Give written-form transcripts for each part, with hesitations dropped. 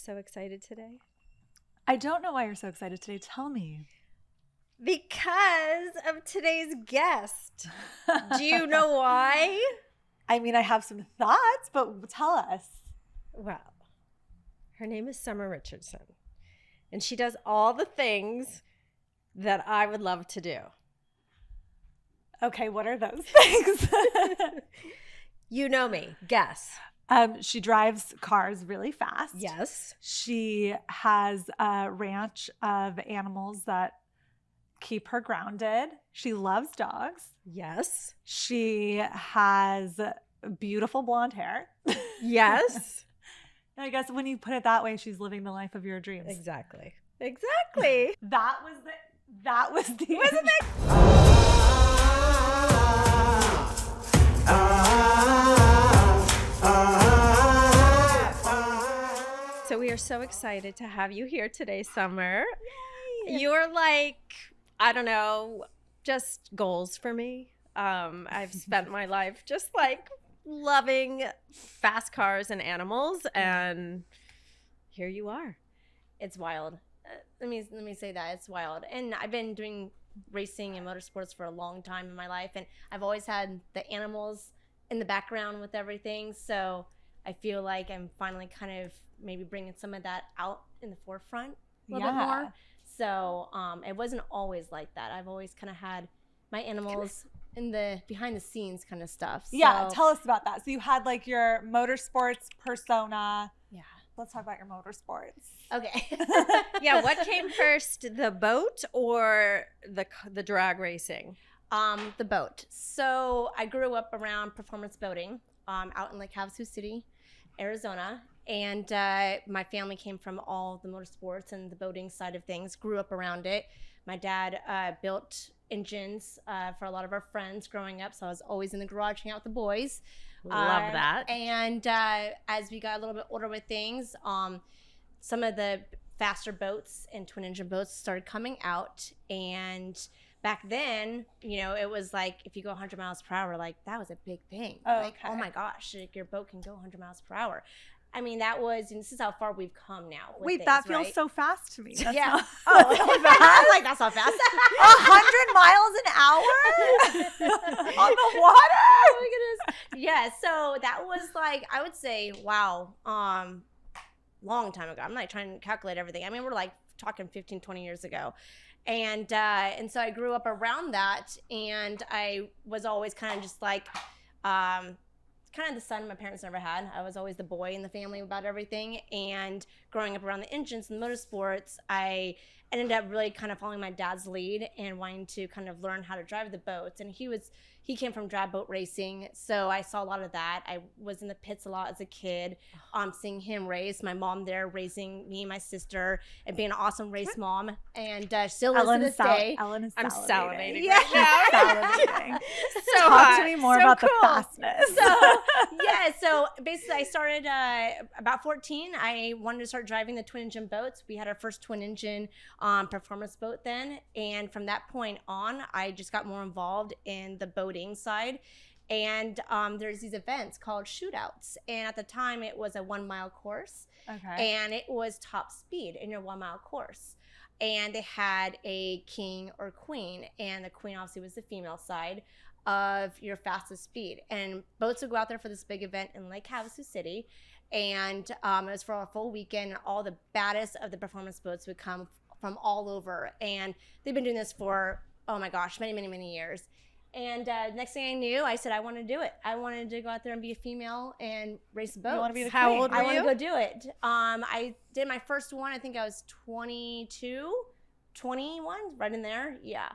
so excited today? I don't know why you're so excited today. Tell me. Because of today's guest. Do you know why? I mean, I have some thoughts, but tell us. Well, her name is Summer Richardson, and she does all the things that I would love to do. Okay, what are those things? You know me. Guess. She drives cars really fast. Yes. She has a ranch of animals that keep her grounded. She loves dogs. Yes. She has beautiful blonde hair. Yes. I guess when you put it that way, she's living the life of your dreams. Exactly. That was the Wasn't it? So we are so excited to have you here today, Summer. Yay. You're like, I don't know, just goals for me. I've spent my life just like loving fast cars and animals, and here you are. It's wild. Let me say that it's wild. And I've been doing racing and motorsports for a long time in my life, and I've always had the animals in the background with everything. So I feel like I'm finally kind of maybe bringing some of that out in the forefront a little bit more. So it wasn't always like that. I've always kind of had my animals in the behind the scenes kind of stuff. So, yeah, tell us about that. So you had like your motorsports persona. Yeah. Let's talk about your motorsports. Okay. Yeah, what came first, the boat or the drag racing? The boat. So I grew up around performance boating out in Lake Havasu City, Arizona. And my family came from all the motorsports and the boating side of things, grew up around it. My dad built engines for a lot of our friends growing up, so I was always in the garage hanging out with the boys. Love that. And as we got a little bit older with things, some of the faster boats and twin engine boats started coming out. And back then, you know, it was like if you go 100 miles per hour, like that was a big thing. Oh, like, oh my gosh, like, your boat can go 100 miles per hour. I mean, that was, and this is how far we've come now. Wait, things, that feels right? so fast to me. That's Yeah. not, Oh, I was like, that's not fast. 100 miles an hour on the water? Oh my goodness. Yeah, so that was like, I would say, wow, long time ago. I'm not trying to calculate everything. I mean, we're like talking 15, 20 years ago. And so I grew up around that, and I was always kind of just like, kind of the son my parents never had. I was always the boy in the family about everything. And growing up around the engines and motorsports, I ended up really kind of following my dad's lead and wanting to kind of learn how to drive the boats. And he came from drag boat racing, so I saw a lot of that. I was in the pits a lot as a kid, seeing him race. My mom there raising me and my sister and being an awesome race mom, and still is to this day. Ellen is I'm salivating. Yeah. Right now. Salivating. So Talk to me more about cool. the fastness. So basically I started about 14. I wanted to start driving the twin engine boats. We had our first twin engine performance boat then, and from that point on, I just got more involved in the boating side. And there's these events called shootouts, and at the time it was a 1 mile course. Okay. And it was top speed in your 1 mile course, and they had a king or queen, and the queen obviously was the female side of your fastest speed. And boats would go out there for this big event in Lake Havasu City, and it was for a full weekend, and all the baddest of the performance boats would come from all over. And they've been doing this for, oh my gosh, many, many, many years. And next thing I knew, I said I want to do it. I wanted to go out there and be a female and race boats. You want to be the How queen. old were I want you? to go do it. I did my first one. I think I was 22, 21, right in there. Yeah.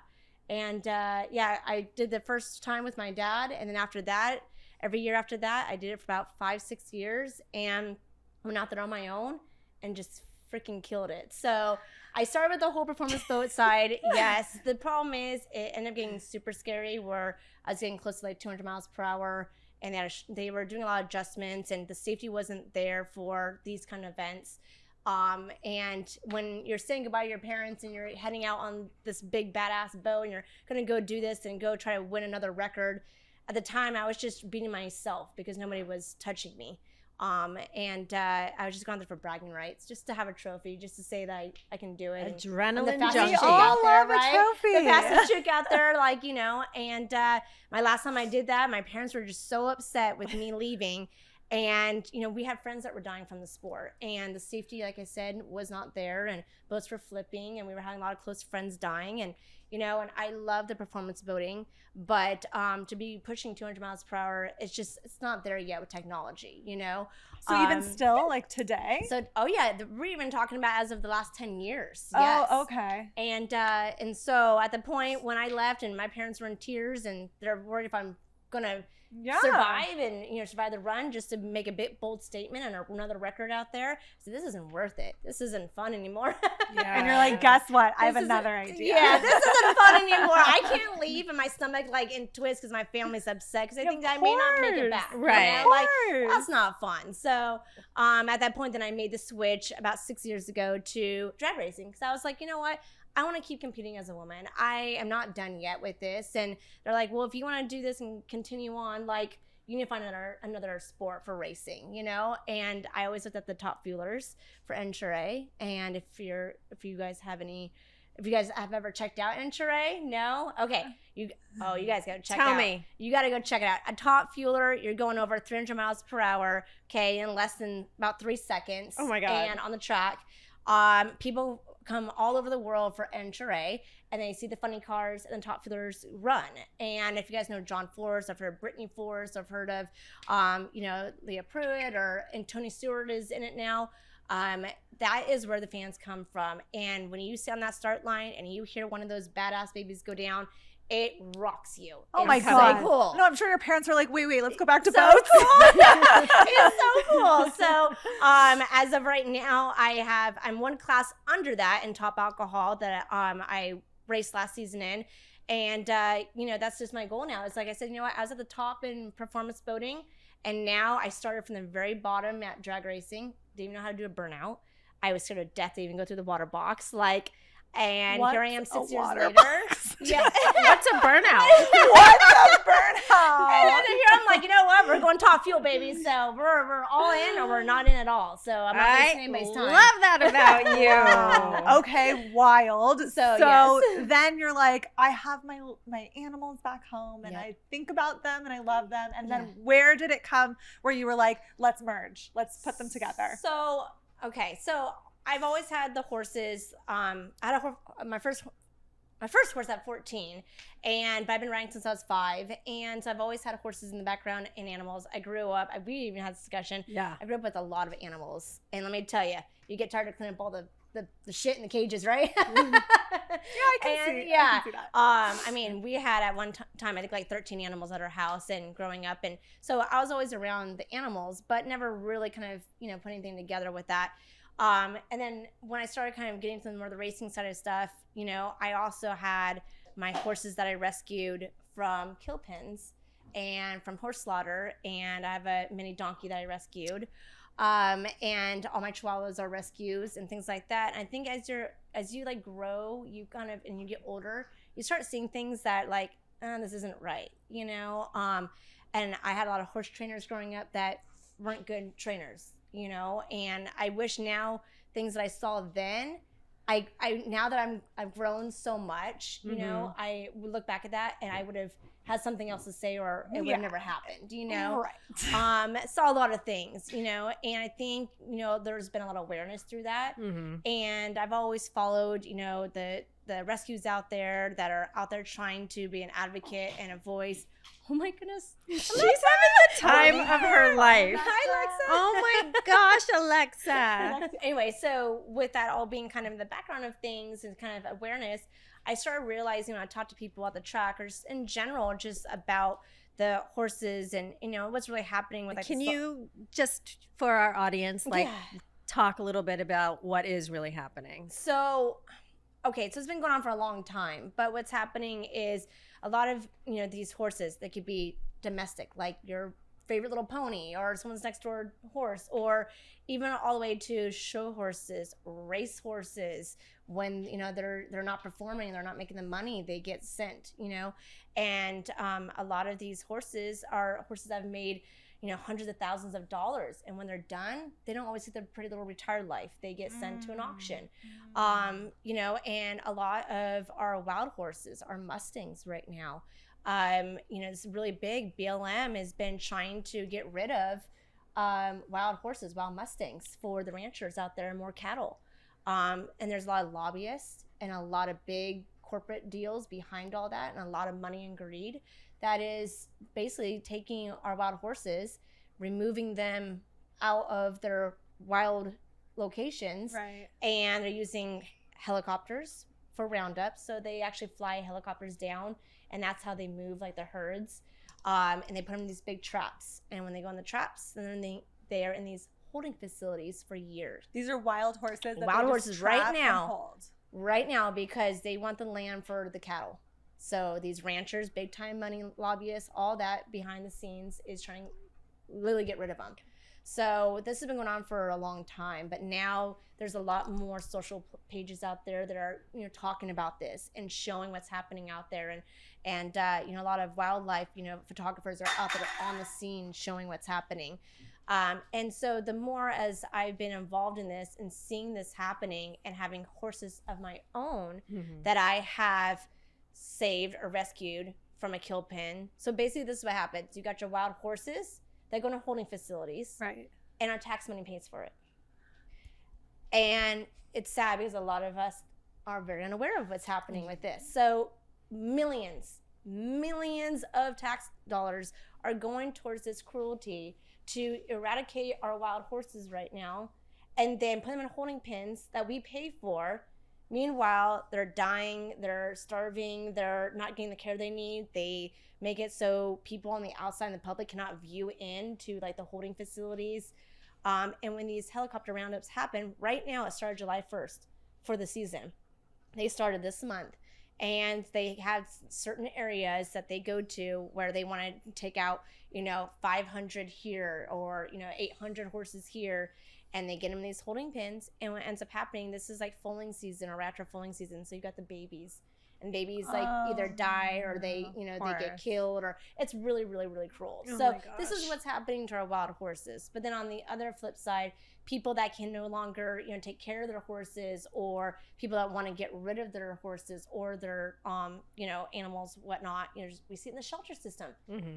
And I did the first time with my dad. And then after that, every year after that, I did it for about 5-6 years. And went out there on my own and just freaking killed it. So I started with the whole performance boat side. Yes. The problem is it ended up getting super scary, where I was getting close to like 200 miles per hour, and they were doing a lot of adjustments, and the safety wasn't there for these kind of events. And when you're saying goodbye to your parents and you're heading out on this big badass boat and you're going to go do this and go try to win another record, at the time I was just beating myself because nobody was touching me. And I was just going there for bragging rights, just to have a trophy, just to say that I can do it. Adrenaline junkie. junkie. We all love a trophy. The fastest chick out there, like, you know. And my last time I did that, my parents were just so upset with me leaving. And, you know, we had friends that were dying from the sport, and the safety, like I said, was not there, and boats were flipping, and we were having a lot of close friends dying. And, you know, and I love the performance boating, but to be pushing 200 miles per hour, it's not there yet with technology, you know? So even still, like today? So, we're even talking about as of the last 10 years. Oh, Yes. okay. And so at the point when I left and my parents were in tears and they're worried if I'm going to survive and, you know, survive the run, just to make a bit bold statement and another record out there. So this isn't worth it. This isn't fun anymore. And you're like, guess what? I have another idea. Yeah, this isn't fun anymore. I can't leave and my stomach like in twists because my family's upset because they think I may not make it back. Right. You know? Like, that's not fun. So at that point, then I made the switch about 6 years ago to drag racing, because I was like, you know what? I want to keep competing as a woman. I am not done yet with this. And they're like, well, if you want to do this and continue on, like, you need to find another sport for racing, you know? And I always looked at the top fuelers for NHRA. And if you guys have ever checked out NHRA, no? Okay. You guys got to check it out. Tell me. You got to go check it out. A top fueler, you're going over 300 miles per hour, okay, in less than about 3 seconds. Oh my God. And on the track. People come all over the world for NHRA, and they see the funny cars and the top fuelers run. And if you guys know John Flores, I've heard of Brittany Flores, I've heard of, Leah Pruitt, and Tony Stewart is in it now. That is where the fans come from. And when you sit on that start line and you hear one of those badass babies go down, it rocks you. Oh my God. God. Cool. No, I'm sure your parents are like, wait, let's go back to So boats. cool. It's so cool. So as of right now, I'm one class under that in top alcohol that I raced last season in. And, that's just my goal now. It's like I said, you know what? I was at the top in performance boating, and now I started from the very bottom at drag racing. Didn't even know how to do a burnout. I was scared to death to even go through the water box. And here I am 6 years later. Yeah. What's a burnout? What's a burnout? And then here I'm like, you know what? We're going top fuel, baby. So we're all in, or we're not in at all. So I'm not wasting anybody's time. Love that about you. Okay, wild. So yes. Then you're like, I have my animals back home, and I think about them and I love them. And then where did it come where you were like, let's merge, let's put them together? So I've always had the horses. I had my first horse at 14, but I've been riding since I was 5, and so I've always had horses in the background and animals. I grew up. We even had this discussion. Yeah. I grew up with a lot of animals, and let me tell you, you get tired of cleaning up all the shit in the cages, right? I can see that. I mean, we had at one time, I think, like 13 animals at our house, and growing up, and so I was always around the animals, but never really kind of put anything together with that. And then when I started kind of getting to more of the racing side of stuff, I also had my horses that I rescued from kill pens and from horse slaughter, and I have a mini donkey that I rescued. And all my chihuahuas are rescues and things like that. And I think as you like grow, you kind of, and you get older, you start seeing things that like, this isn't right, and I had a lot of horse trainers growing up that weren't good trainers, and I wish now things that I saw then, I now that I've grown so much, I would look back at that and I would have had something else to say, or it would have never happened, Right. Saw a lot of things, and I think, there's been a lot of awareness through that. And I've always followed, the rescues out there that are out there trying to be an advocate and a voice. Oh my goodness. She's having the time of her life. Hi, Alexa. Oh my gosh, Alexa. Anyway, so with that all being kind of in the background of things and kind of awareness, I started realizing when I talked to people at the track, or just in general, just about the horses and, what's really happening with. Can you just, for our audience, talk a little bit about what is really happening? So it's been going on for a long time, but what's happening is a lot of, these horses that could be domestic, like your favorite little pony or someone's next door horse, or even all the way to show horses, race horses. When they're not performing, they're not making the money, they get sent, and a lot of these horses are horses that have made hundreds of thousands of dollars. And when they're done, they don't always get their pretty little retired life. They get sent to an auction. And a lot of our wild horses, our Mustangs right now, it's really big. BLM has been trying to get rid of wild horses, wild Mustangs for the ranchers out there and more cattle. And there's a lot of lobbyists and a lot of big corporate deals behind all that, and a lot of money and greed that is basically taking our wild horses, removing them out of their wild locations, right? And they're using helicopters for roundups. So they actually fly helicopters down, and that's how they move like the herds. And they put them in these big traps. And when they go in the traps, then they are in these holding facilities for years. These are wild horses. Wild horses right now. Right now, because they want the land for the cattle. So these ranchers, big time money lobbyists, all that behind the scenes is trying to literally get rid of them. So this has been going on for a long time, but now there's a lot more social pages out there that are talking about this and showing what's happening out there, and a lot of wildlife photographers are out there on the scene showing what's happening. And so the more as I've been involved in this and seeing this happening and having horses of my own that I have saved or rescued from a kill pen. So basically this is what happens. You got your wild horses that go to holding facilities. Right. And our tax money pays for it. And it's sad because a lot of us are very unaware of what's happening with this. So millions of tax dollars are going towards this cruelty to eradicate our wild horses right now, and then put them in holding pens that we pay for. Meanwhile, they're dying, they're starving, they're not getting the care they need. They make it so people on the outside and the public cannot view into like the holding facilities. And when these helicopter roundups happen, right now it started July 1st for the season. They started this month. And they have certain areas that they go to where they want to take out, 500 here or, 800 horses here. And they get them in these holding pens. And what ends up happening, this is like foaling season or raptor foaling season. So you got the babies. And babies either die or they get killed, or it's really, really, really cruel. So this is what's happening to our wild horses. But then on the other flip side, people that can no longer, take care of their horses, or people that want to get rid of their horses or their, animals, whatnot. We see it in the shelter system.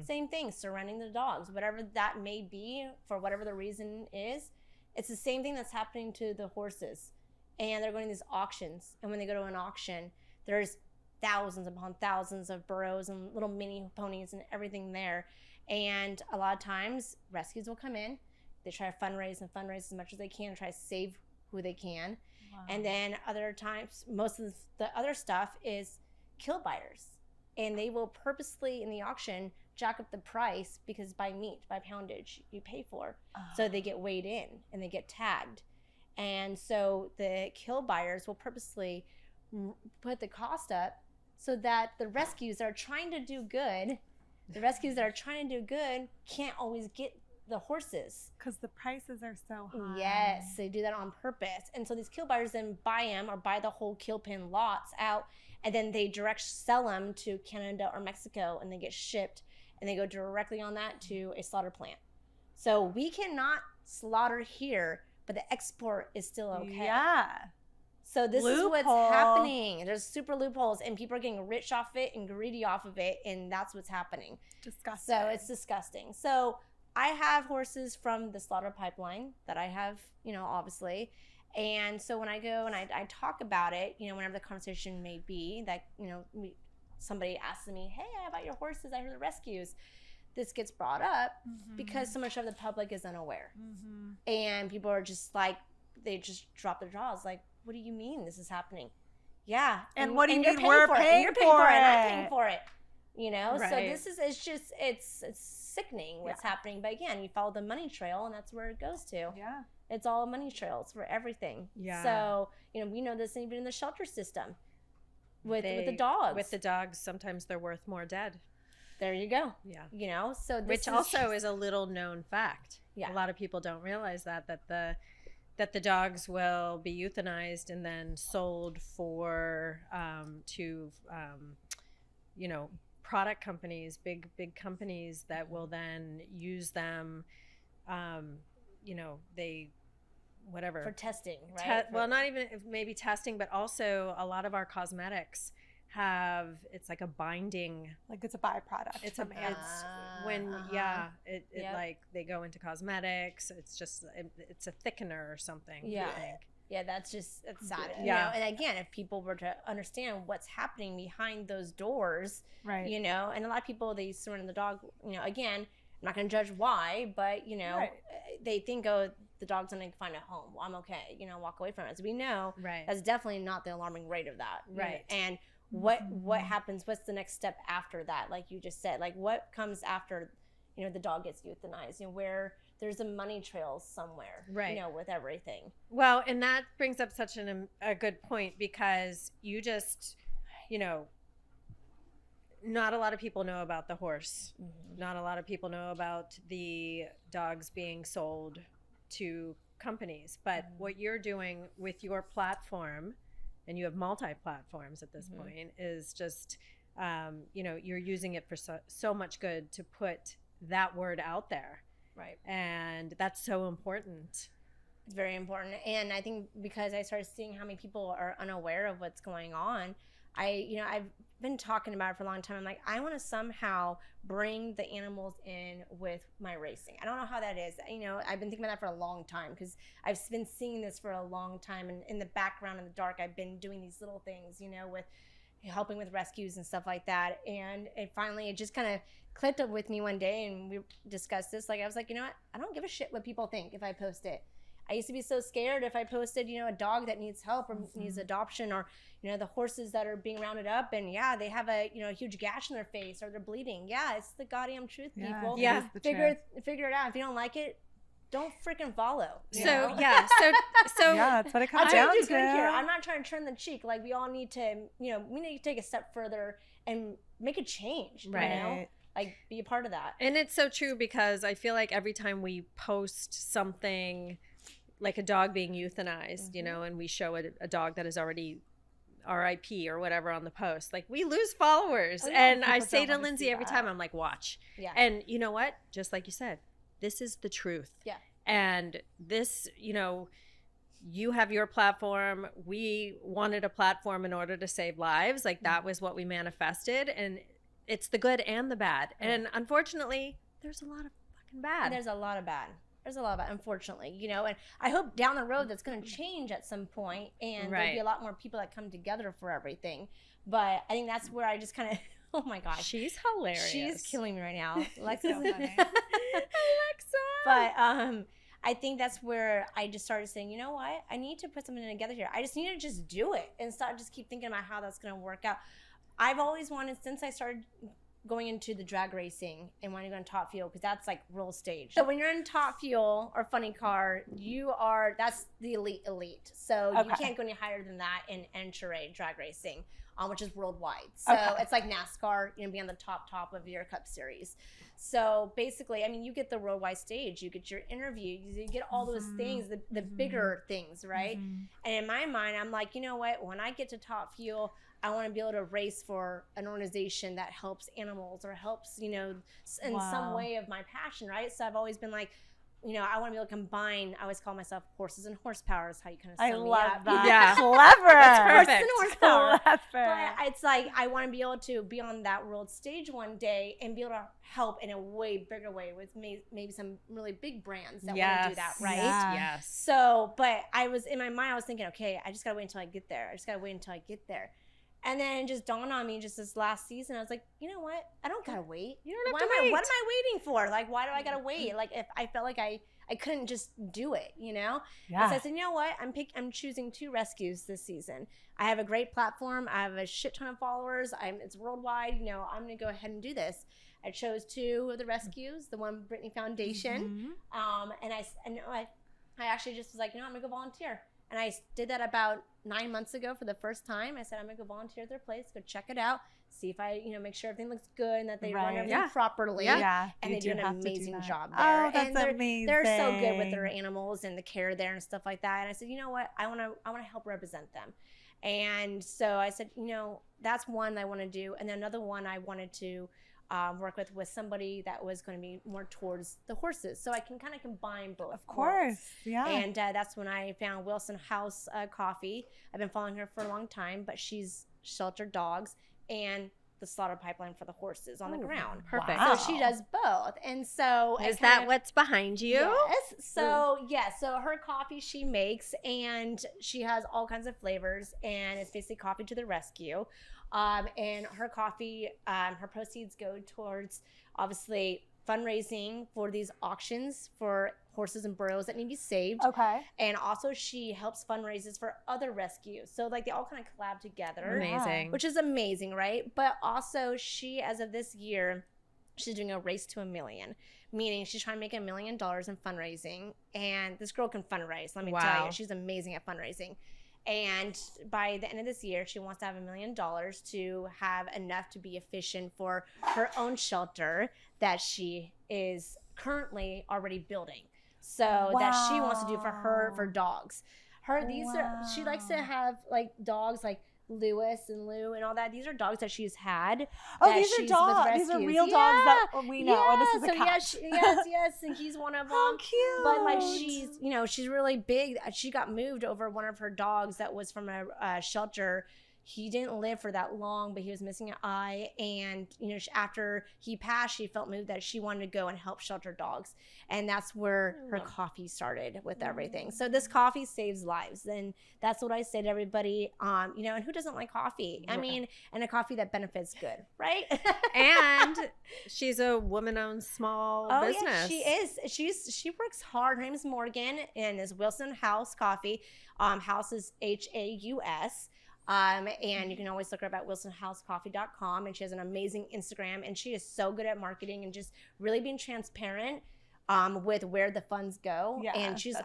Same thing, surrendering the dogs, whatever that may be, for whatever the reason is. It's the same thing that's happening to the horses. And they're going to these auctions. And when they go to an auction, there's thousands upon thousands of burrows and little mini ponies and everything there. And a lot of times rescues will come in. They try to fundraise as much as they can, try to save who they can. Wow. And then other times, most of the other stuff is kill buyers. And they will purposely in the auction jack up the price because by poundage you pay for. So they get weighed in and they get tagged. And so the kill buyers will purposely put the cost up so that the rescues that are trying to do good can't always get the horses. Because the prices are so high. Yes, they do that on purpose. And so these kill buyers then buy them or buy the whole kill pen lots out, and then they direct sell them to Canada or Mexico, and they get shipped, and they go directly on that to a slaughter plant. So we cannot slaughter here, but the export is still okay. Yeah. So this is what's happening. There's super loopholes, and people are getting rich off it and greedy off of it, and that's what's happening. Disgusting. So it's disgusting. So I have horses from the slaughter pipeline that I have, obviously. And so when I go and I talk about it, whenever the conversation may be that, somebody asks me, hey, how about your horses? I heard the rescues. This gets brought up because so much of the public is unaware. And people are just like, they just drop their jaws like, what do you mean this is happening? Yeah. And what do you mean we're paying You're for paying for it? it. I'm paying for it. Right. So this is, it's sickening what's happening. But again, you follow the money trail and that's where it goes to. Yeah. It's all money trails for everything. Yeah. So, we know this even in the shelter system with the dogs. With the dogs, sometimes they're worth more dead. There you go. Yeah. So this Which also is a little known fact. Yeah. A lot of people don't realize that the dogs will be euthanized and then sold for product companies, big companies that will then use them, they whatever for testing, right? well, not even maybe testing, but also a lot of our cosmetics have, it's like a binding, Like it's a byproduct. it's from ants. like they go into cosmetics. It's just it's a thickener or something. Yeah. I think. Yeah, that's sad. Yeah. And again, if people were to understand what's happening behind those doors, Right. And a lot of people, they surrender the dog, again, I'm not going to judge why, but, they think, oh, the dog's going to find a home. Well, I'm okay, walk away from it. As we know, Right. that's definitely not the alarming rate of that. Right. And what happens, what's the next step after that? Like you just said, like what comes after, the dog gets euthanized, where there's a money trail somewhere, right. With everything. Well, and that brings up such a good point, because you just, not a lot of people know about the horse. Mm-hmm. Not a lot of people know about the dogs being sold to companies. But what you're doing with your platform, and you have multi-platforms at this point, is just, you're using it for so much good to put that word out there. Right. And that's so important. It's very important. And I think because I started seeing how many people are unaware of what's going on, I've been talking about it for a long time. I'm like, I want to somehow bring the animals in with my racing. I don't know how that is. I've been thinking about that for a long time, because I've been seeing this for a long time. And in the background, in the dark, I've been doing these little things, with helping with rescues and stuff like that. And it just kind of clicked up with me one day, and we discussed this. Like, I was like, you know what? I don't give a shit what people think if I post it. I used to be so scared if I posted, a dog that needs help or needs adoption, or, the horses that are being rounded up and they have a, huge gash in their face or they're bleeding. Yeah, it's the goddamn truth, people. Yeah. Figure it out. If you don't like it, don't freaking follow. So yeah, that's what it comes down to. Here. I'm not trying to turn the cheek. Like, we all need to, we need to take a step further and make a change. Right. Like, be a part of that. And it's so true, because I feel like every time we post something like a dog being euthanized, and we show a dog that is already RIP or whatever on the post, like, we lose followers. And I say to Lindsay every time, I'm like, watch. Yeah. And you know what? Just like you said, this is the truth. Yeah. And this, you have your platform. We wanted a platform in order to save lives. Like, that was what we manifested. And it's the good and the bad. And unfortunately, there's a lot of fucking bad. And there's a lot of bad, unfortunately, and I hope down the road that's going to change at some point, and there'll be a lot more people that come together for everything. But I think that's where I just kind of, oh my gosh. She's hilarious. She's killing me right now. Alexa's so funny. Alexa. But I think that's where I just started saying, you know what? I need to put something together here. I just need to just do it and stop just keep thinking about how that's going to work out. I've always wanted, since I started going into the drag racing and wanting to go in Top Fuel, because that's like real stage. So when you're in Top Fuel or Funny Car, that's the elite. So you can't go any higher than that in Enchire drag racing, which is worldwide. So it's like NASCAR, be on the top of your Cup Series. So basically, I mean, you get the worldwide stage, you get your interview, you get all those things, the bigger things, right? And in my mind, I'm like, you know what? When I get to Top Fuel, I want to be able to race for an organization that helps animals or helps, in some way of my passion, right? So I've always been like, I want to be able to combine. I always call myself horses and horsepower is how you kind of sum me up. I love that. Yeah. Clever. That's perfect. Horses and horsepower. Clever. But it's like, I want to be able to be on that world stage one day and be able to help in a way bigger way with maybe some really big brands that want to do that, right? Yeah. Yes. So, but in my mind, I was thinking, okay, I just got to wait until I get there. And then it just dawned on me just this last season. I was like, you know what? I don't gotta wait. You don't have to wait. What am I waiting for? Like, why do I gotta wait? Like, if I felt like I couldn't just do it, Yeah. And so I said, you know what? I'm choosing 2 rescues this season. I have a great platform. I have a shit ton of followers. It's worldwide. I'm gonna go ahead and do this. I chose 2 of the rescues. The one Brittany Foundation. And I actually just was like, I'm gonna go volunteer. And I did that about 9 months ago for the first time. I said, I'm going to go volunteer at their place, go check it out, see if I, make sure everything looks good and that they run everything properly. Yeah. And they do an amazing job there. Oh, that's and they're, amazing. They're so good with their animals and the care there and stuff like that. And I said, you know what? I want to help represent them. And so I said, that's one I want to do. And then another one I wanted to work with somebody that was going to be more towards the horses. So I can kind of combine both. Of course. Worlds. Yeah. And that's when I found Wilson House Coffee. I've been following her for a long time, but she's sheltered dogs and the slaughter pipeline for the horses on the ground. Perfect. So she does both. And so is that what's behind you? Yes. So so her coffee she makes, and she has all kinds of flavors, and it's basically coffee to the rescue. And her coffee, her proceeds go towards obviously fundraising for these auctions for horses and burrows that need to be saved. Okay. And also she helps fundraisers for other rescues. So like they all kind of collab together. Amazing. Which is amazing, right? But also she, as of this year, she's doing a race to $1 million, meaning she's trying to make $1 million in fundraising. And this girl can fundraise. Let me tell you, she's amazing at fundraising. And by the end of this year, she wants to have $1 million to have enough to be efficient for her own shelter that she is currently already building. So that she wants to do for dogs. She likes to have like dogs like Lewis and Lou and all that. These are dogs that she's had. Oh, these are dogs. These are real dogs that we know. Yeah. This is a cat. Yes, and he's one of them. How cute. But like she's really big. She got moved over one of her dogs that was from a shelter. He didn't live for that long, but he was missing an eye. And, after he passed, she felt moved that she wanted to go and help shelter dogs. And that's where her coffee started with everything. So this coffee saves lives. And that's what I say to everybody, and who doesn't like coffee? I mean, and a coffee that benefits good, right? And she's a woman-owned small business. Yeah, she is. She works hard. Her name is Morgan, and is Wilson House Coffee. House is Haus. And you can always look her up at wilsonhousecoffee.com, and she has an amazing Instagram, and she is so good at marketing and just really being transparent with where the funds go. Yeah, and she is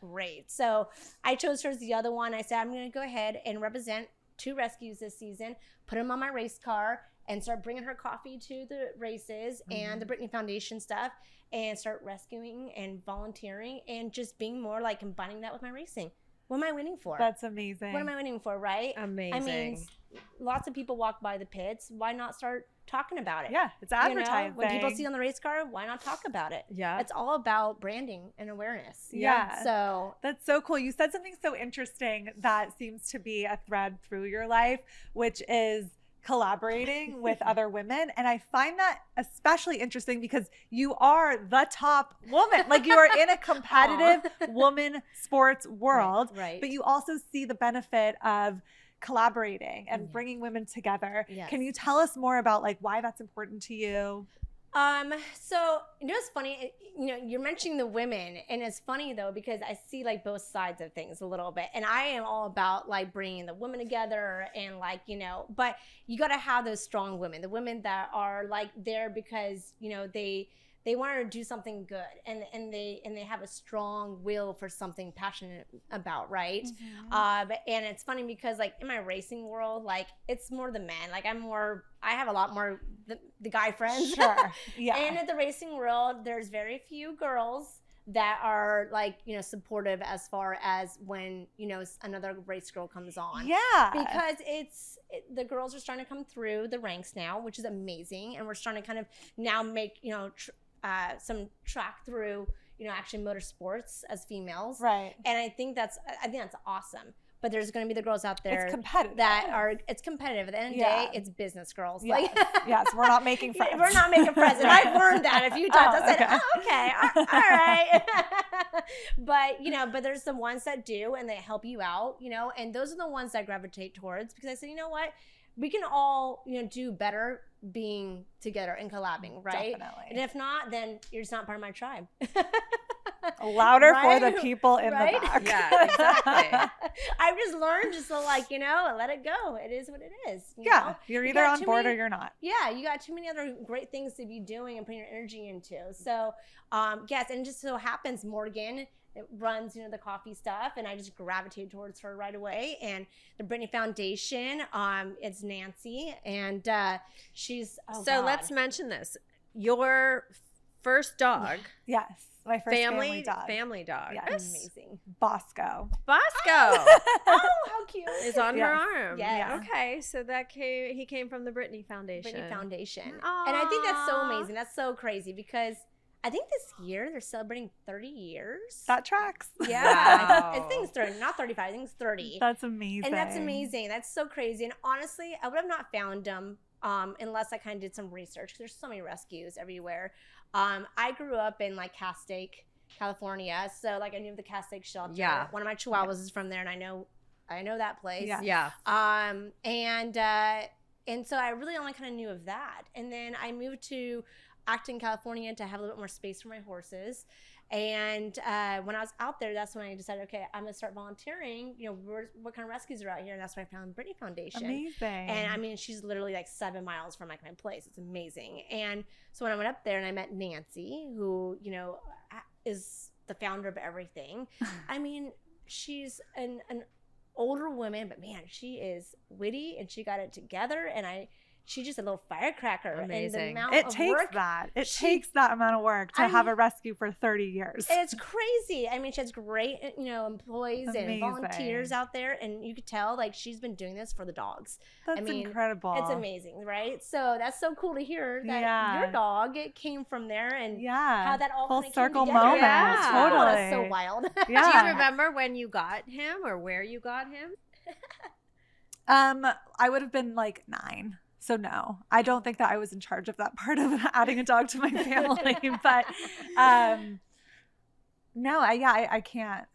great. So I chose her as the other one. I said, I'm going to go ahead and represent 2 rescues this season, put them on my race car, and start bringing her coffee to the races and the Brittany Foundation stuff, and start rescuing and volunteering and just being more like combining that with my racing. What am I winning for? That's amazing. What am I winning for, right? Amazing. I mean, lots of people walk by the pits. Why not start talking about it? Yeah, it's advertising. When people see on the race car, why not talk about it? Yeah. It's all about branding and awareness. Yeah. So that's so cool. You said something so interesting that seems to be a thread through your life, which is collaborating with other women. And I find that especially interesting because you are the top woman. Like, you are in a competitive woman sports world, right. But you also see the benefit of collaborating and bringing women together. Yes. Can you tell us more about like why that's important to you? So it's funny, you're mentioning the women, and it's funny though, because I see like both sides of things a little bit, and I am all about like bringing the women together and like, but you got to have those strong women, the women that are like there because, they want to do something good, and they have a strong will for something passionate about, right? And it's funny because like in my racing world, like it's more the men. Like I have a lot more the guy friends. Sure. Yeah. And in the racing world, there's very few girls that are like, supportive as far as when, another race girl comes on. Yeah. Because the girls are starting to come through the ranks now, which is amazing. And we're starting to kind of now make, some track through, actually motorsports as females. Right. And I think that's awesome. But there's going to be the girls out there it's competitive. It's competitive. At the end of the day, it's business girls. Yes. Like, yes, we're not making friends. We're not making friends. And I've learned that a few times. I said, okay, all right. But there's the ones that do, and they help you out, and those are the ones that I gravitate towards, because I said, you know what? We can all, do better being together and collabing, right? Definitely. And if not, then you're just not part of my tribe. Louder for the people in the back. Yeah, exactly. I've just learned just to let it go. It is what it is. You know? You're either on board or you're not. Yeah, you got too many other great things to be doing and putting your energy into. So, yes, and it just so happens Morgan that runs, the coffee stuff, and I just gravitated towards her right away. And the Brittany Foundation, it's Nancy, and she's let's mention this. Your first dog. Yes. My first family dog. Family dog. Yes. Amazing. Bosco. Oh, how cute. Is on her arm. Yeah. Okay, so he came from the Brittany Foundation. Brittany Foundation. Aww. And I think that's so amazing. That's so crazy because I think this year they're celebrating 30 years. That tracks. Yeah. Wow. I think it's 30, not 35. I think it's 30. That's amazing. And that's amazing. That's so crazy. And honestly, I would have not found them unless I kind of did some research because there's so many rescues everywhere. I grew up in like Castaic, California, so like I knew the Castaic shelter. Yeah. One of my Chihuahuas is from there, and I know that place. Yeah. And so I really only kind of knew of that. And then I moved to Acton, California, to have a little bit more space for my horses. And when I was out there, that's when I decided, okay, I'm gonna start volunteering. What kind of rescues are out here? And that's when I found Brittany Foundation. Amazing. And I mean, she's literally like 7 miles from like my place. It's amazing. And so when I went up there and I met Nancy, who is the founder of everything. I mean, she's an older woman, but man, she is witty and she got it together. And she's just a little firecracker. Amazing. And the amount It of takes work, that. It takes that amount of work to have a rescue for 30 years. It's crazy. I mean, she has great, employees and volunteers out there, and you could tell like she's been doing this for the dogs. That's incredible. It's amazing, right? So that's so cool to hear that your dog came from there and how that all full kind of circle came together. moment. Yeah. Totally. That's so wild. Yeah. Do you remember when you got him or where you got him? I would have been like 9. So no, I don't think that I was in charge of that part of adding a dog to my family. But no, I can't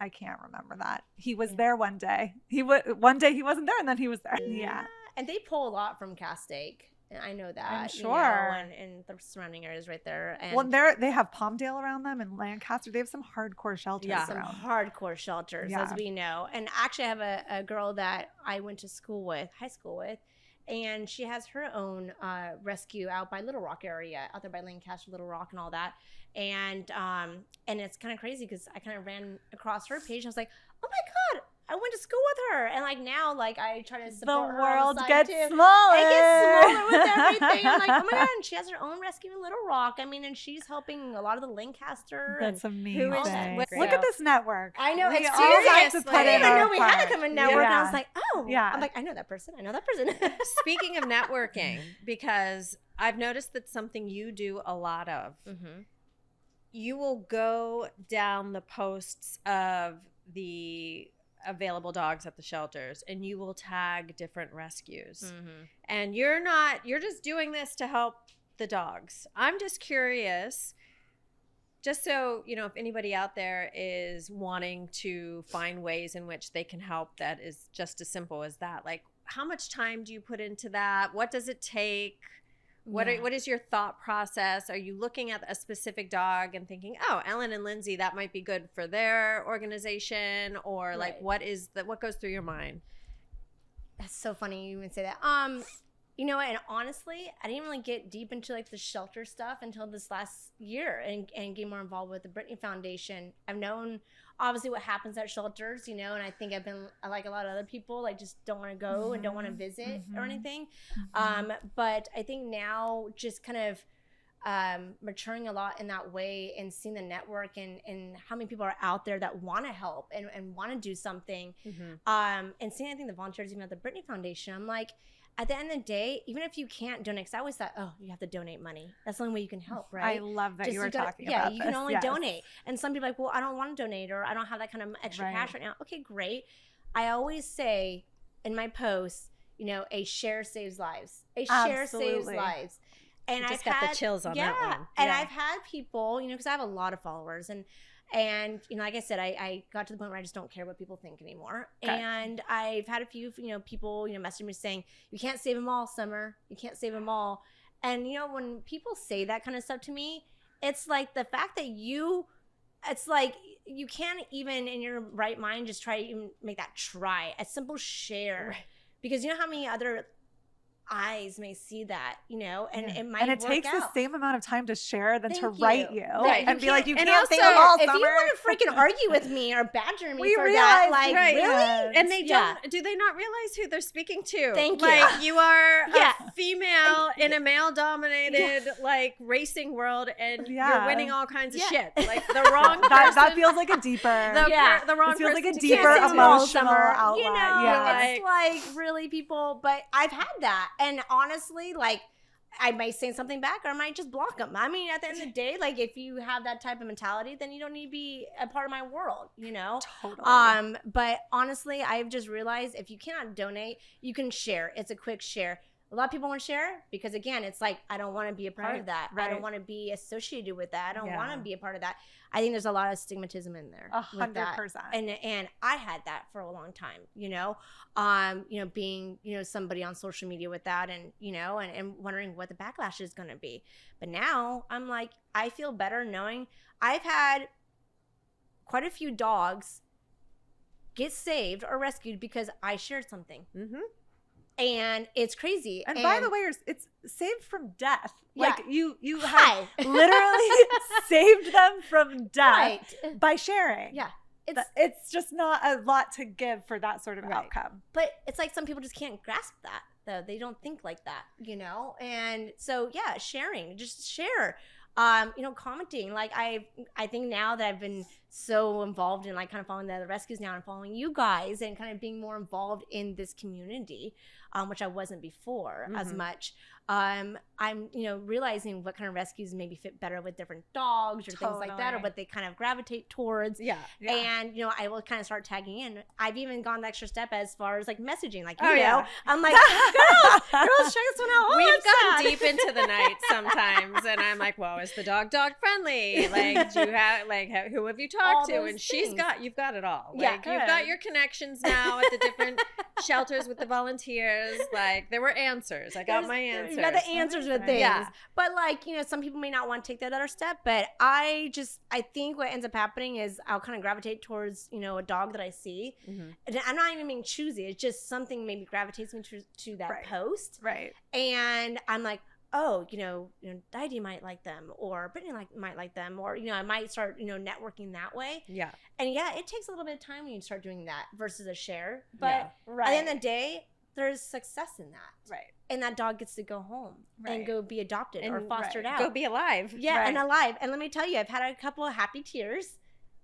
remember that. He was there one day. One day he wasn't there, and then he was there. Yeah. And they pull a lot from Castaic. And I know that. I'm sure. And the surrounding areas right there. And Well, they have Palmdale around them and Lancaster. They have some hardcore shelters Yeah. some around. hardcore shelters, as we know. And actually, I have a girl that I went to high school with, and she has her own rescue out by Little Rock area, out there by Lancaster, Little Rock, and all that. And it's kind of crazy because I kind of ran across her page. And I was like, oh my God, I went to school with her. And like now, like I try to support her. The world on the gets side, too. smaller. It gets smaller with everything. I'm like, oh my God. And she has her own rescue in Little Rock. I mean, and she's helping a lot of the Lancaster. That's amazing. Who Look at this network. I know. We It's all have serious. to put I in didn't even our know we had part. to come in network. And I was like, oh. Yeah. I'm like, I know that person. Speaking of networking, because I've noticed that's something you do a lot of. Mm-hmm. You will go down the posts of the available dogs at the shelters and you will tag different rescues. Mm-hmm. And you're just doing this to help the dogs. I'm just curious, just so, if anybody out there is wanting to find ways in which they can help, that is just as simple as that. Like, how much time do you put into that? What does it take? What is your thought process? Are you looking at a specific dog and thinking, oh, Ellen and Lindsay, that might be good for their organization? Or like, what goes through your mind? That's so funny you even say that. You know what? And honestly, I didn't really get deep into like the shelter stuff until this last year and get more involved with the Brittany Foundation. I've known obviously what happens at shelters, and I think I've been like a lot of other people, like just don't want to go and don't want to visit or anything. But I think now just kind of maturing a lot in that way and seeing the network and how many people are out there that want to help and want to do something. And seeing, I think, the volunteers even at the Brittany Foundation, I'm like, at the end of the day, even if you can't donate, because I always thought, oh, you have to donate money. That's the only way you can help, right? I love that Just you were talking yeah, about you this. can only donate. And some people are like, well, I don't want to donate, or I don't have that kind of extra cash right now. Okay, great. I always say in my posts, a share saves lives. A share saves lives. And I just got the chills on that one. And I've had people, because I have a lot of followers, and like I said, I got to the point where I just don't care what people think anymore. Okay. And I've had a few, people, message me saying, you can't save them all, Summer. You can't save them all. And, when people say that kind of stuff to me, it's like the fact that it's like you can't even in your right mind just try to even make that try. A simple share. Right. Because you know how many other eyes may see that, you know, and it might and it work takes out. the same amount of time to share than Thank to you. write you, Right. and be like, you And can't say also, them all, if Summer. you want to freaking argue with me or badger me We for realize that, like, Right. really? And they Yeah. don't, do they not realize who they're speaking to? Thank you. Like, you are Yeah. a female in a male-dominated, like, racing world, and you're winning all kinds of shit. Like, the wrong person. that feels like a deeper. The wrong It feels like a person to deeper cancel. emotional Summer, outlet. you know, Yeah. it's like really people, but I've had that, and honestly, like, I might say something back, or I might just block them. I mean, at the end of the day, like, if you have that type of mentality, then you don't need to be a part of my world, you know. Totally. But honestly, I've just realized if you cannot donate, you can share. It's a quick share. A lot of people want to share because, again, it's like, I don't want to be a part of that. I don't want to be associated with that. I don't want to be a part of that. I think there's a lot of stigmatism in there. 100%. And I had that for a long time, you know, being, you know, somebody on social media with that, and, you know, and wondering what the backlash is going to be. But now I'm like, I feel better knowing I've had quite a few dogs get saved or rescued because I shared something. Mm-hmm. And it's crazy. And by the way, it's saved from death. Yeah. Like you have literally saved them from death by sharing. Yeah. It's just not a lot to give for that sort of outcome. But it's like some people just can't grasp that, though. They don't think like that, you know? And so, yeah, sharing, just share. You know, commenting. Like, I think now that I've been so involved in, like, kind of following the other rescues now and following you guys and kind of being more involved in this community, which I wasn't before as much. I'm, you know, realizing what kind of rescues maybe fit better with different dogs or things like that, or what they kind of gravitate towards. Yeah. And, you know, I will kind of start tagging in. I've even gone the extra step as far as, like, messaging. Like, you know, I'm like, girls, check this one out. We've gone deep into the night sometimes, and I'm like, well, is the dog friendly? Like, do you have, like, who have you talked to? And you've got it all. Like, you've got your connections now at the different shelters with the volunteers. Like, there were answers. I got my answers. You got the answers with things. Yeah. But, like, you know, some people may not want to take that other step, but I think what ends up happening is I'll kind of gravitate towards, you know, a dog that I see. Mm-hmm. And I'm not even being choosy. It's just something maybe gravitates me to that post. Right. And I'm like, oh, you know, Heidi might like them, or Brittany might like them, or, you know, I might start, you know, networking that way. Yeah. And yeah, it takes a little bit of time when you start doing that versus a share. But at the end of the day, there's success in that. Right. And that dog gets to go home and go be adopted or fostered out. Go be alive. Yeah, and alive. And let me tell you, I've had a couple of happy tears.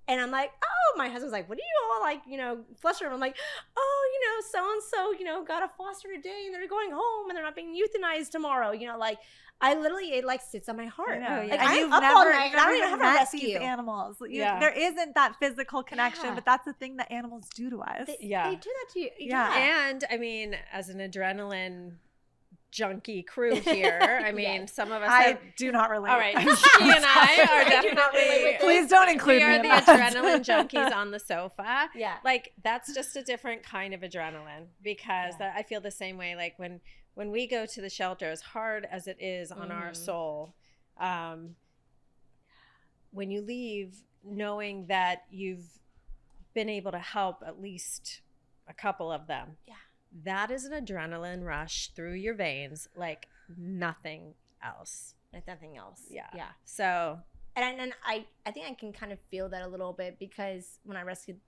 And I'm like, oh, my husband's like, what are you all, like, you know, flustered? I'm like, oh, you know, so-and-so, you know, got a foster today and they're going home and they're not being euthanized tomorrow. You know, like, I literally, it, like, sits on my heart. Like, and I'm you've up never, all night and I don't even have to rescue these animals. There isn't that physical connection, but that's the thing that animals do to us. They do that to you. And, I mean, as an adrenaline junkie crew here. I mean, some of us. I do not relate. All right, she and I are definitely. Please don't include me. We are the adrenaline junkies on the sofa. Yeah, like that's just a different kind of adrenaline because I feel the same way. Like when we go to the shelter, as hard as it is on our soul, when you leave, knowing that you've been able to help at least a couple of them. Yeah. That is an adrenaline rush through your veins like nothing else. Like nothing else. Yeah. Yeah. So. And I think I can kind of feel that a little bit because when I rescued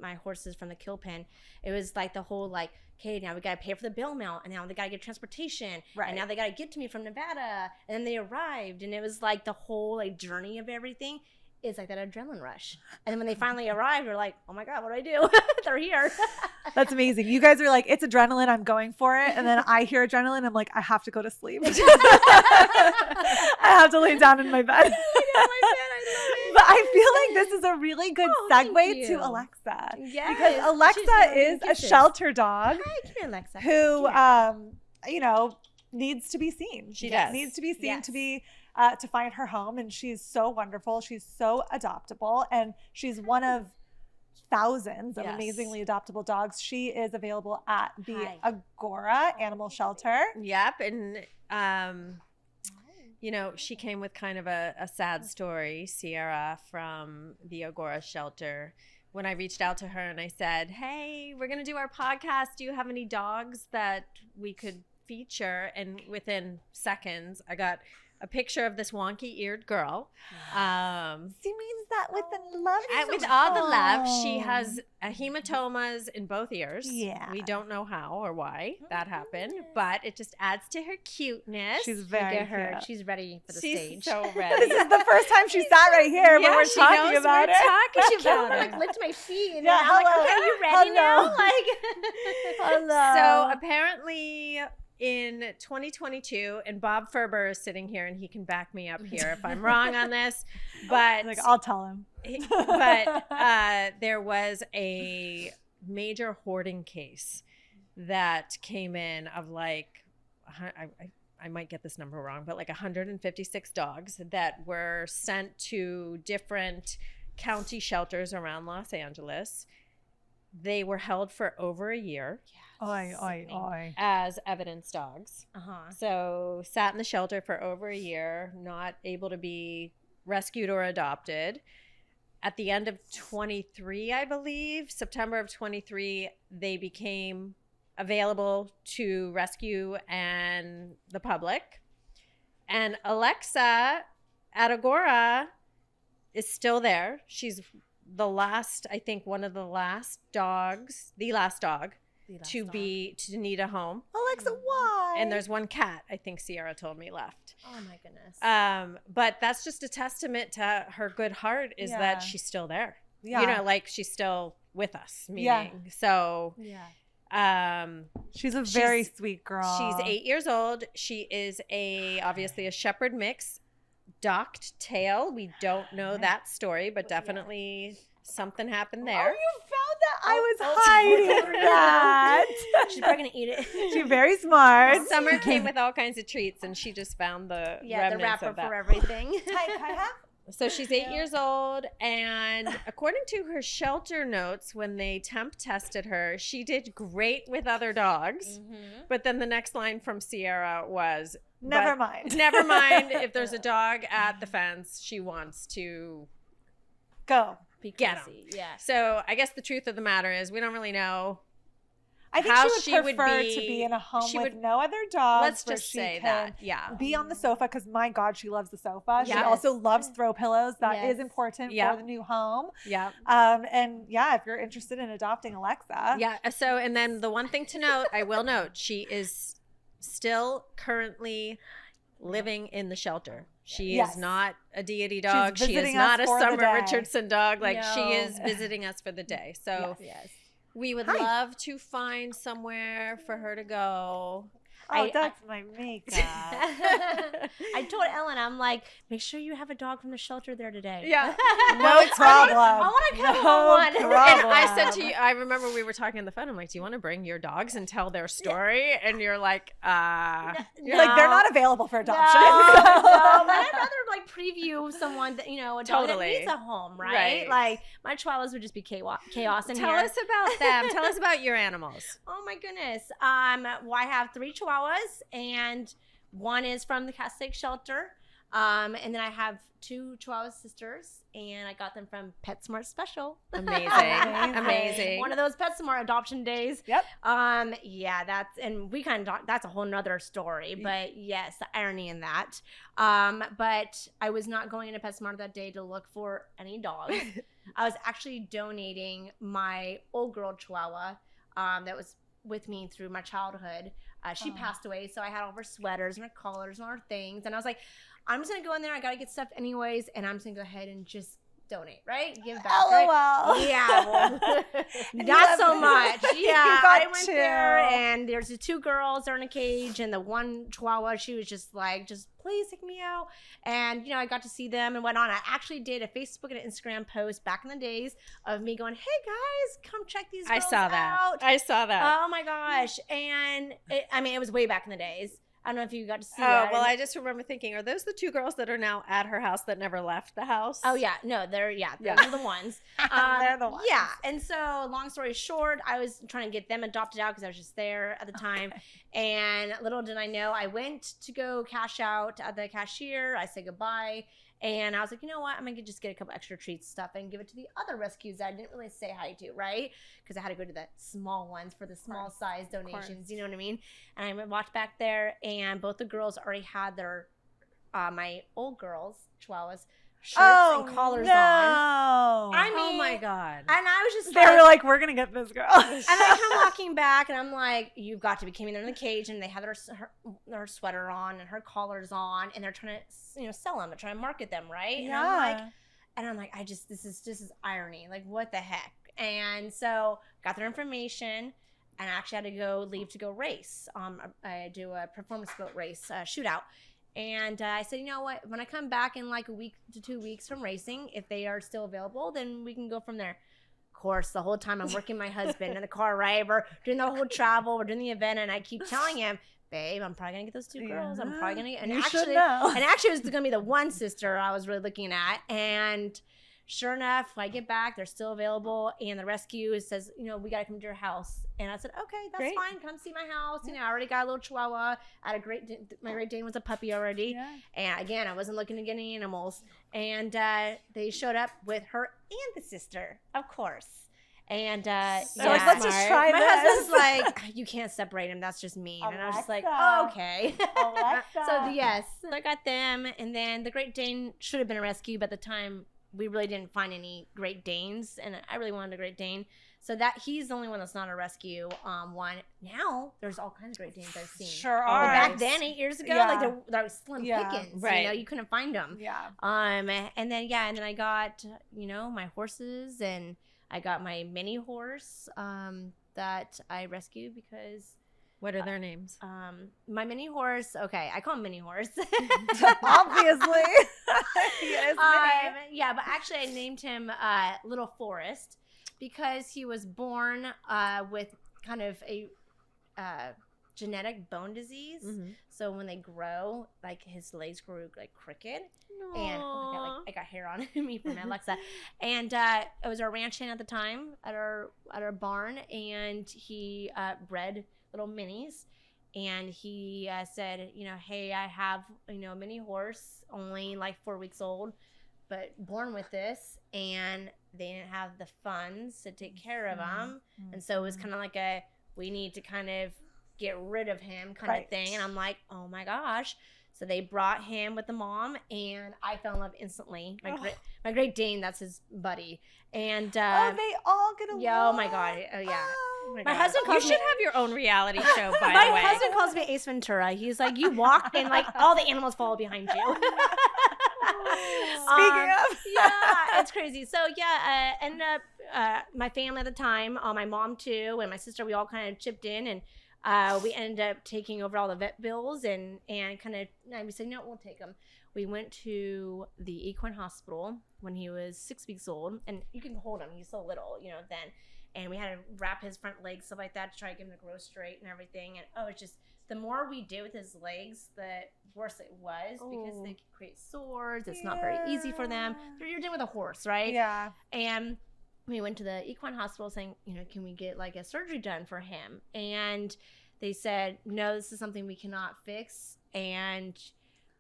my horses from the kill pen, it was like the whole like, okay, now we got to pay for the bail amount and now they got to get transportation. Right. And now they got to get to me from Nevada. And then they arrived. And it was like the whole like journey of everything. It's like that adrenaline rush. And then when they finally arrived, we're like, oh my God, what do I do? They're here. That's amazing. You guys are like, it's adrenaline, I'm going for it. And then I hear adrenaline, I'm like, I have to go to sleep. I have to lay down in my bed. But I feel like this is a really good segue to Alexa. Yes. Because Alexa is a shelter dog. Hi, come here, Alexa. Who, you know, needs to be seen. She does. Needs to be seen to be to find her home, and she's so wonderful. She's so adoptable, and she's one of thousands of amazingly adoptable dogs. She is available at the Agora Animal Shelter. Yep, and you know, she came with kind of a sad story, Sierra, from the Agora Shelter. When I reached out to her and I said, hey, we're going to do our podcast. Do you have any dogs that we could feature, and within seconds, I got a picture of this wonky-eared girl. She means that with the love. And with all the love, she has hematomas in both ears. Yeah. We don't know how or why that happened, but it just adds to her cuteness. She's very Get her. cute. She's ready for the She's stage. so This ready. is the first time she sat right here when we're she talking knows about we're it. talking She came over, about like it. licked my feet, and Yeah, I'm like, hello. okay, you ready now? Hello. Like, Hello. So apparently in 2022, and Bob Ferber is sitting here and he can back me up here if I'm wrong on this, but like, I'll tell him. there was a major hoarding case that came in of like, I might get this number wrong, but like 156 dogs that were sent to different county shelters around Los Angeles. They were held for over a year. Oi. As evidence dogs. uh-huh. So sat in the shelter for over a year, not able to be rescued or adopted. At the end of 23, I believe, September of 23, they became available to rescue and the public. And Alexa at Agora is still there. She's the last, I think, one of the last dogs, the last dog to need a home. Alexa, why? And there's one cat, I think Sierra told me, left. Oh my goodness. But that's just a testament to her good heart is Yeah. that she's still there. Yeah. You know, like she's still with us, meaning. Yeah. So Yeah. She's a very sweet girl. she's 8 years old. She is obviously a shepherd mix, docked tail. We don't know that story, but definitely something happened there. Oh, you found that? I was hiding that. She's probably gonna eat it. She's very smart. Summer came with all kinds of treats, and she just found the the remnants wrapper of that. for everything. Can I have? So she's 8 years old, and according to her shelter notes, when they temp tested her, she did great with other dogs. Mm-hmm. But then the next line from Sierra was, Never "But mind. Never mind. If there's a dog at the fence, she wants to Go. get 'em." Yeah. So I guess the truth of the matter is we don't really know. I think How she she would would prefer be- to be in a home she with would- no other dogs. Let's where just she say can that. Yeah. be on the sofa because my God, she loves the sofa. She Yes. also loves throw pillows. That is Yes. important Yeah. for the new home. Yeah. And yeah, if you're interested in adopting Alexa, Yeah. So, and then the one thing to note, I will note, she is still currently living in the shelter. She Yes. is not a deity dog. She is visiting not us a for the Summer day. Richardson dog. Like she No. is visiting us for the day. So Yes. we would Hi. love to find somewhere for her to go. Oh, that's my makeup. I told Ellen, I'm like, make sure you have a dog from the shelter there today. Yeah. No problem. I want to come No on one. problem. And I said to you, I remember we were talking on the phone. I'm like, do you want to bring your dogs and tell their story? And you're like, You're like, they're not available for adoption. No, but I'd rather like preview someone that, you know, a dog Totally. that needs a home, right? Right. Like my chihuahuas would just be chaos in Tell here. us about them. Tell us about your animals. Oh my goodness. Well, I have 3 chihuahuas and one is from the Catholic shelter. And then I have 2 Chihuahua sisters, and I got them from PetSmart Special. Amazing. Amazing. Amazing. One of those PetSmart adoption days. Yep. Yeah, that's a whole nother story, but yes, the irony in that. But I was not going into PetSmart that day to look for any dogs. I was actually donating my old girl Chihuahua, that was with me through my childhood. She passed away, so I had all of her sweaters and her collars and all her things, and I was like, I'm just gonna go in there. I gotta get stuff anyways, and I'm just gonna go ahead and just donate, right? Give back. Right? LOL. Yeah, well, And not you so have- much. you Yeah, got I went 2. there, and there's the 2 girls. They're in a cage, and the one Chihuahua, she was just like, just please take me out. And you know, I got to see them and went on. I actually did a Facebook and an Instagram post back in the days of me going, "Hey guys, come check these girls I saw that. out." I saw that. Oh my gosh! And it was way back in the days. I don't know if you got to see Oh, that. well, I just remember thinking, are those the 2 girls that are now at her house that never left the house? Oh yeah, no, they're Yeah. the ones. They're the ones. Yeah, and so long story short, I was trying to get them adopted out because I was just there at the time. And little did I know, I went to go cash out at the cashier. I said goodbye, And I was like, you know what? I'm going to just get a couple extra treats stuff and give it to the other rescues that I didn't really say hi to, right? Because I had to go to the small ones for the small size donations, you know what I mean? And I walked back there, and both the girls already had their, my old girls, Chihuahuas, shirts and collars on. I mean, oh my God. And I was just they were like, we're going to get this girl. and I come walking back, and I'm like, you've got to be kidding me. They're in the cage, and they have their sweater on and her collars on, and they're trying to, sell them, they're trying to market them, right? Yeah. And I'm like, this is irony. Like, what the heck? And so got their information, and I actually had to leave to go race. I do a performance boat race, shootout. And I said, you know what? When I come back in like a week to 2 weeks from racing, if they are still available, then we can go from there. Of course, the whole time I'm working my husband in the car, right? We're doing the whole travel, we're doing the event, and I keep telling him, babe, I'm probably gonna get those 2 girls. I'm probably gonna get, and actually it was gonna be the one sister I was really looking at. And sure enough, when I get back, they're still available, and the rescue says, we gotta come to your house. And I said, okay, that's fine. Come see my house. I already got a little Chihuahua. My Great Dane was a puppy already. Yeah. And again, I wasn't looking to get any animals. And they showed up with her and the sister, of course. And so let's just try my this. husband's like, you can't separate them. That's just mean. And I was just like, oh, okay. So yes, I got them. And then the Great Dane should have been a rescue, but at the time we really didn't find any Great Danes, and I really wanted a Great Dane. So that he's the only one that's not a rescue one. Now there's all kinds of Great Danes I've seen. Sure are. But back then, 8 years ago, like they're slim pickings. Right. You couldn't find them. Yeah. And then I got my horses, and I got my mini horse that I rescued because. What are their names? My mini horse. Okay, I call him Mini Horse. Obviously. He is mini. Yeah, but actually I named him Little Forest because he was born with kind of a genetic bone disease. Mm-hmm. So when they grow, like his legs grew like crooked. Aww. And I got hair on me from Alexa. And it was our ranch hand at the time at our barn, and he bred little minis, and he said, hey, I have a mini horse, only like 4 weeks old, but born with this, and they didn't have the funds to take care of him. And so it was kind of like we need to kind of get rid of him kind of thing. And I'm like, oh my gosh. So they brought him with the mom, and I fell in love instantly. My Great Dane, that's his buddy. And they all get along. Yeah, oh my God. Oh yeah. Oh my husband calls you should have your own reality show, by the way. My husband calls me Ace Ventura. He's like, you walk and like all the animals follow behind you. Speaking of. Yeah, it's crazy. So yeah, ended up my family at the time, my mom too, and my sister, we all kind of chipped in, and we ended up taking over all the vet bills and kind of, we said, no, we'll take them. We went to the equine hospital when he was 6 weeks old, and you can hold him. He's so little, then. And we had to wrap his front legs, stuff like that, to try to get him to grow straight and everything. And it's just, the more we did with his legs, the worse it was because they create sores. It's not very easy for them. You're dealing with a horse, right? Yeah. And we went to the equine hospital saying, can we get like a surgery done for him? And they said, no, this is something we cannot fix. And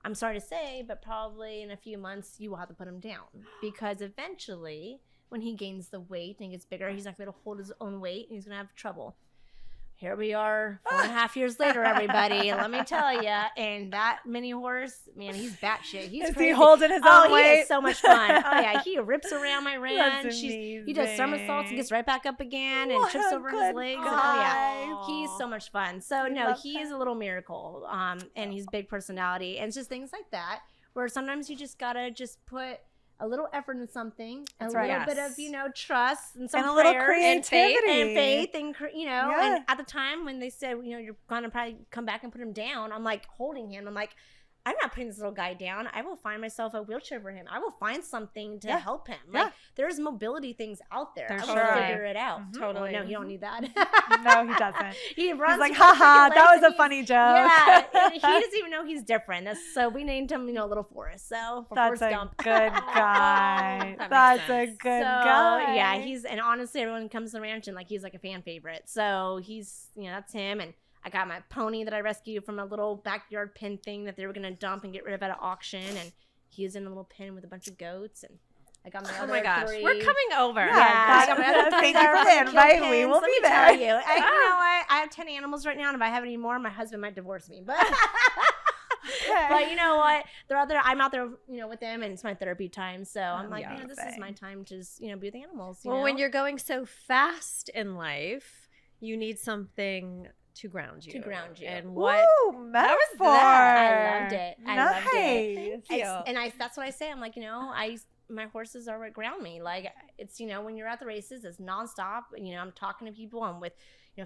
I'm sorry to say, but probably in a few months, you will have to put him down because eventually, when he gains the weight and gets bigger, he's not going to be able to hold his own weight, and he's going to have trouble. Here we are 4.5 years later, everybody. Let me tell you. And that mini horse, man, he's batshit. He's crazy. He holding his own weight? He is so much fun. Oh, yeah. He rips around my ranch. He does somersaults and gets right back up again and trips over his legs. And, yeah. He's so much fun. So, no, he is a little miracle. And he's big personality. And it's just things like that where sometimes you just got to just put a little effort in something, a little bit of, trust and some and a prayer little creativity and faith and and at the time when they said, you're going to probably come back and put him down, I'm like holding him. I'm like, I'm not putting this little guy down. I will find myself a wheelchair for him. I will find something to help him. Like there's mobility things out there. I will figure it out. Mm-hmm. Totally. Oh, no, you don't need that. No, he doesn't. He runs. He's like, haha, that was a funny joke. Yeah, and he doesn't even know he's different. So we named him, Little Forest. So that's a Gump. good guy. That's a good guy. Yeah, and honestly, everyone comes to the ranch and he's like a fan favorite. So he's, that's him. And I got my pony that I rescued from a little backyard pen thing that they were going to dump and get rid of at an auction. And He was in a little pen with a bunch of goats, and I got my Oh other my gosh, 3. we're coming over. Yeah, I got my other 3 Thank you for the invite. We will be there. You know what? I have 10 animals right now, and if I have any more, my husband might divorce me. But but you know what? I'm out there, with them, and it's my therapy time. So I'm like, this is my time to just, be with the animals. Well, when you're going so fast in life, you need something to ground you. And what? Ooh, metaphor. I loved it. Nice. Thank you. And that's what I say. I'm like, my horses are what ground me. Like, it's, when you're at the races, it's nonstop. I'm talking to people. I'm with,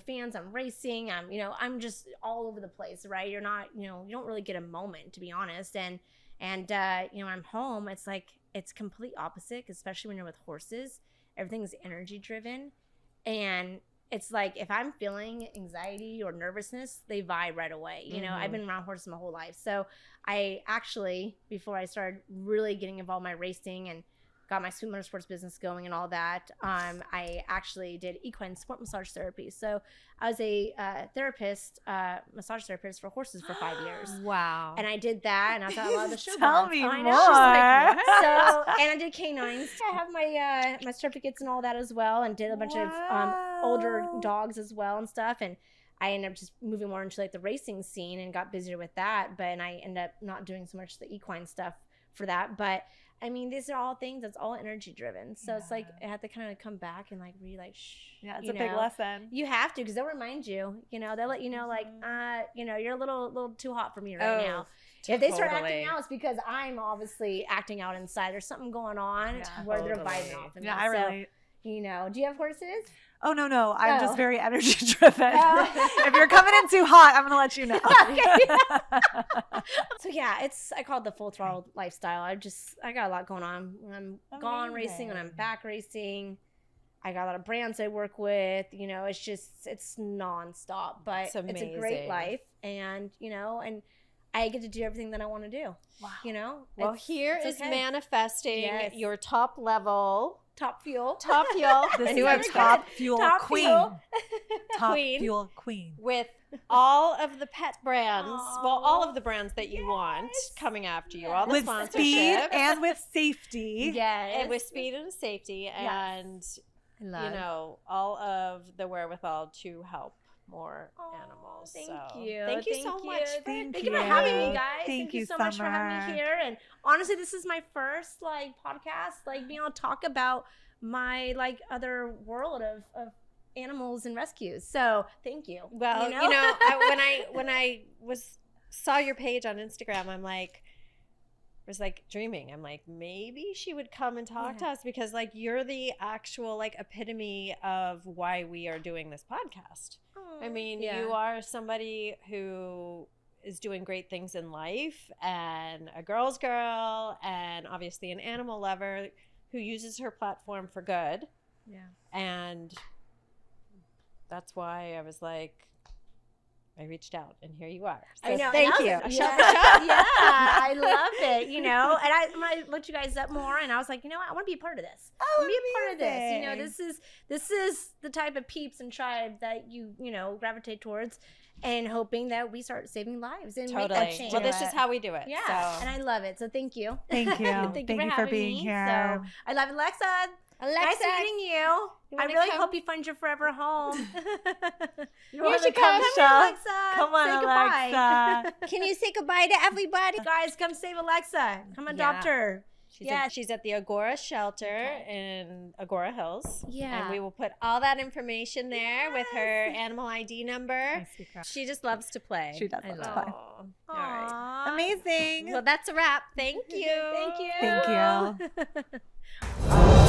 fans. I'm racing. I'm just all over the place, right? You're not, you don't really get a moment, to be honest. And I'm home. It's like, it's complete opposite, especially when you're with horses. Everything's energy driven. And it's like, if I'm feeling anxiety or nervousness, they vibe right away. I've been around horses my whole life. So I actually, before I started really getting involved in my racing and got my Sweet Motorsports business going and all that, I actually did equine sport massage therapy. So I was a massage therapist for horses for 5 years. Wow. And I did that, and I was at a lot of the show. Tell me more. And I did canines. I have my certificates and all that as well, and did a bunch of older dogs as well and stuff. And I ended up just moving more into like the racing scene and got busier with that. And I ended up not doing so much the equine stuff for that. But I mean, these are all things that's all energy driven. So it's like I have to kind of come back and like be like, shh. Yeah, it's a big lesson. You have to, because they'll remind you. They'll let you know, like, you're a little too hot for me right now. Totally. If they start acting out, it's because I'm obviously acting out inside. There's something going on where they're vibing off. Yeah, I relate. Do you have horses? Oh, no. I'm just very energy driven. If you're coming in too hot, I'm going to let you know. So yeah, I call it the full throttle lifestyle. I got a lot going on when I'm gone racing, when I'm back racing. I got a lot of brands I work with. It's nonstop, but it's a great life. And, and I get to do everything that I want to do. Wow. Well, here is manifesting your top level. Top fuel. This is our top fuel queen. Top fuel queen. With all of the pet brands, all of the brands that you want coming after you, all the with sponsorships. Speed and with safety. Yes. And with speed and safety, and, all of the wherewithal to help more animals. Thank so you. Thank you so much. Thank you for having me, guys. Thank you so much for having me here. And honestly, this is my first podcast, being able to talk about my other world of animals and rescues. So thank you. Well, when I saw your page on Instagram, I'm like, was dreaming. I'm like, maybe she would come and talk to us, because you're the actual epitome of why we are doing this podcast. I mean, you are somebody who is doing great things in life, and a girl's girl, and obviously an animal lover who uses her platform for good. Yeah. And that's why I was like, I reached out, and here you are. So I know. thank you. Yeah, I love it, And I looked you guys up more, and I was like, I want to be a part of this. I want to be a part of this. This is the type of peeps and tribe that you gravitate towards, and hoping that we start saving lives and make that change. Well, this is how we do it. Yeah, so. and I love it. So thank you. Thank you. Thank you for being here. So I love Alexa. Nice meeting you. I really hope you find your forever home. You should come, Alexa. Come on, say Alexa. Can you say goodbye to everybody? Guys, come save Alexa. Come adopt her. She's at the Agora shelter in Agora Hills. Yeah. And we will put all that information there with her animal ID number. She just loves to play. She does love to play. All right. Amazing. Well, that's a wrap. Thank you. Thank you. Thank you.